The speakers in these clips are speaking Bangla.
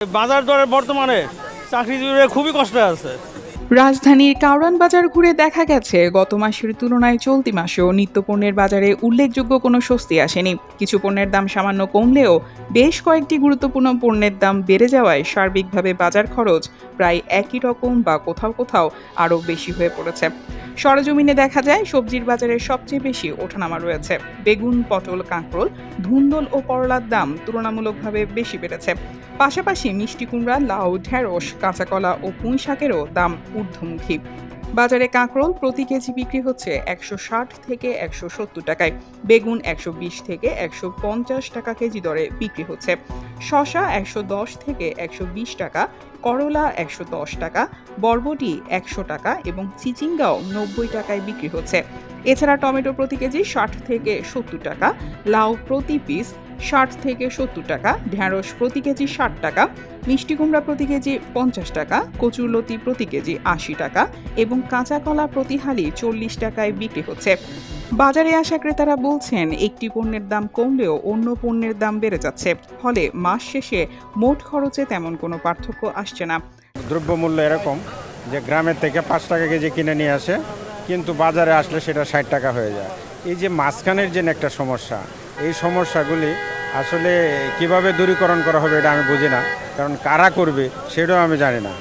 বাজার দরে বর্তমানে চাকরিজীবীরা খুবই কষ্টে আছে। রাজধানীর কারওয়ান বাজার ঘুরে দেখা গেছে গত মাসের তুলনায় চলতি মাসেও নিত্যপণ্যের বাজারে উল্লেখযোগ্য কোনো স্বস্তি আসেনি। কিছু পণ্যের দাম সামান্য কমলেও বেশ কয়েকটি গুরুত্বপূর্ণ পণ্যের দাম বেড়ে যাওয়ায় সার্বিকভাবে বাজার খরচ প্রায় একই রকম বা কোথাও কোথাও আরও বেশি হয়ে পড়েছে। সরেজমিনে দেখা যায় সবজির বাজারে সবচেয়ে বেশি ওঠানামা রয়েছে। বেগুন, পটল, কাঁকরোল, ধুন্দল ও করলার দাম তুলনামূলকভাবে বেশি বেড়েছে। পাশাপাশি মিষ্টি কুমড়া, লাউ, ঢেঁড়স, কাঁচাকলা ও পুঁই শাকেরও দাম ঊর্ধ্বমুখী। বাজারে কাঁকরোল প্রতি কেজি বিক্রি হচ্ছে ১৬০ থেকে ১৭০ টাকায়, বেগুন ১২০ থেকে ১৫০ টাকা কেজি দরে বিক্রি হচ্ছে, শসা ১১০ থেকে ১২০ টাকা, করলা ১১০ টাকা, বরবটি ১০০ টাকা এবং চিচিঙ্গাও ৯০ টাকায় বিক্রি হচ্ছে। এছাড়া টমেটো প্রতি কেজি ৬০ থেকে ৭০ টাকা, লাউ প্রতি পিস ৬০ থেকে ৭০ টাকা, ঢেঁড়স প্রতি কেজি ৬০ টাকা, মিষ্টি কুমড়া প্রতি কেজি ৫০ টাকা, কচুরলতি প্রতি কেজি ৮০ টাকা এবং কাঁচা কলা প্রতি হালি ৪০ টাকায় বিক্রি হচ্ছে। বাজারে আসা ক্রেতারা বলছেন একটি পণ্যের দাম কমলেও অন্য পণ্যের দাম বেড়ে যাচ্ছে, ফলে মাস শেষে মোট খরচে তেমন কোনো পার্থক্য আসছে না। দ্রব্যমূল্য এরকম যে গ্রামের থেকে ৫ টাকা কেজি কিনে নিয়ে আসে, কিন্তু বাজারে আসলে সেটা ৬০ টাকা হয়ে যায়। এই যে মাঝখানের যে একটা সমস্যা, এই সমস্যাগুলি আসলে কিভাবে দূরীকরণ করা হবে এটা আমি বুঝি না, কারণ কারা করবে সেটাও আমি জানি না।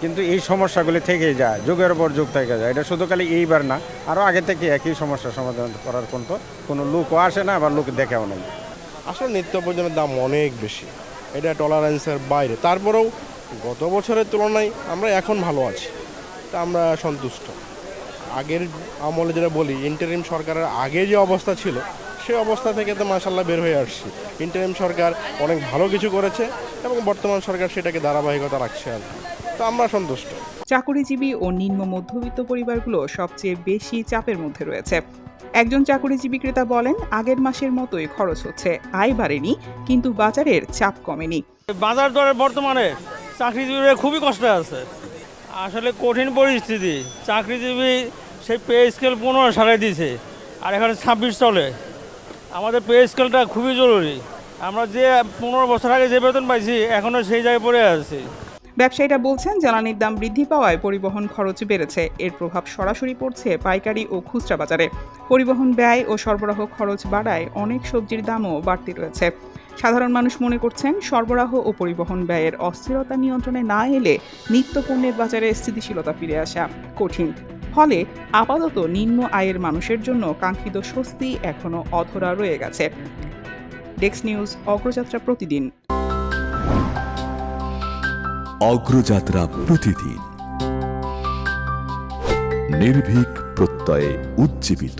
কিন্তু এই সমস্যাগুলি থেকেই যায়, যুগের পর যুগ থেকে যায়। এটা শুধু খালি এইবার না, আরও আগে থেকে একই সমস্যার সমাধান করার কোনো লোকও আসে না, আবার লোক দেখেও নেই। আসলে নিত্য প্রয়োজনের দাম অনেক বেশি, এটা টলারেন্সের বাইরে। তারপরেও গত বছরের তুলনায় আমরা এখন ভালো আছি, তা আমরা সন্তুষ্ট। আগের আমলে যেটা বলি, ইন্টারিম সরকারের আগে যে অবস্থা ছিল সেই অবস্থা থেকে তো মাশাআল্লাহ বের হয়ে আসছি। ইন্টারিম সরকার অনেক ভালো কিছু করেছে এবং বর্তমান সরকার সেটাকে ধারাবাহিকতা রাখছে আর কি। তো আমরা সন্তুষ্ট। চাকুরিজীবী ও নিম্ন মধ্যবিত্ত পরিবারগুলো সবচেয়ে বেশি চাপের মধ্যে রয়েছে। একজন চাকুরিজীবী ক্রেতা বলেন, আগের মাসের মতোই খরচ হচ্ছে, আয় বাড়েনি, কিন্তু বাজারের চাপ কমেনি। বাজার দরে বর্তমানে চাকরিজীবীরা খুবই কষ্টে আছে। আসলে কঠিন পরিস্থিতি। চাকরিজীবী সেই পে স্কেল ১৫ সারাই দিয়েছে, আর এখানে ২৬ চলে। আমাদের পে স্কেলটা খুবই জরুরি। আমরা যে ১৫ বছর আগে যে বেতন পাইছি এখনও সেই জায়গায় পড়ে আছি। ব্যবসায়ীরা বলছেন, জ্বালানির দাম বৃদ্ধি পাওয়ায় পরিবহন খরচ বেড়েছে। এর প্রভাব সরাসরি পড়ছে পাইকারি ও খুচরা বাজারে। পরিবহন ব্যয় ও সরবরাহ খরচ বাড়ায় অনেক সবজির দামও বাড়তি রয়েছে। সাধারণ মানুষ মনে করছেন, সরবরাহ ও পরিবহন ব্যয়ের অস্থিরতা নিয়ন্ত্রণে না এলে নিত্যপণ্যের বাজারে স্থিতিশীলতা ফিরে আসা কঠিন। ফলে আপাতত নিম্ন আয়ের মানুষের জন্য কাঙ্ক্ষিত স্বস্তি এখনো অধরা রয়ে গেছে। ডেস্ক নিউজ, অগ্রযাত্রা প্রতিদিন। অগ্রযাত্রা প্রতিদিন, নির্ভীক প্রত্যয়ে উজ্জীবিত।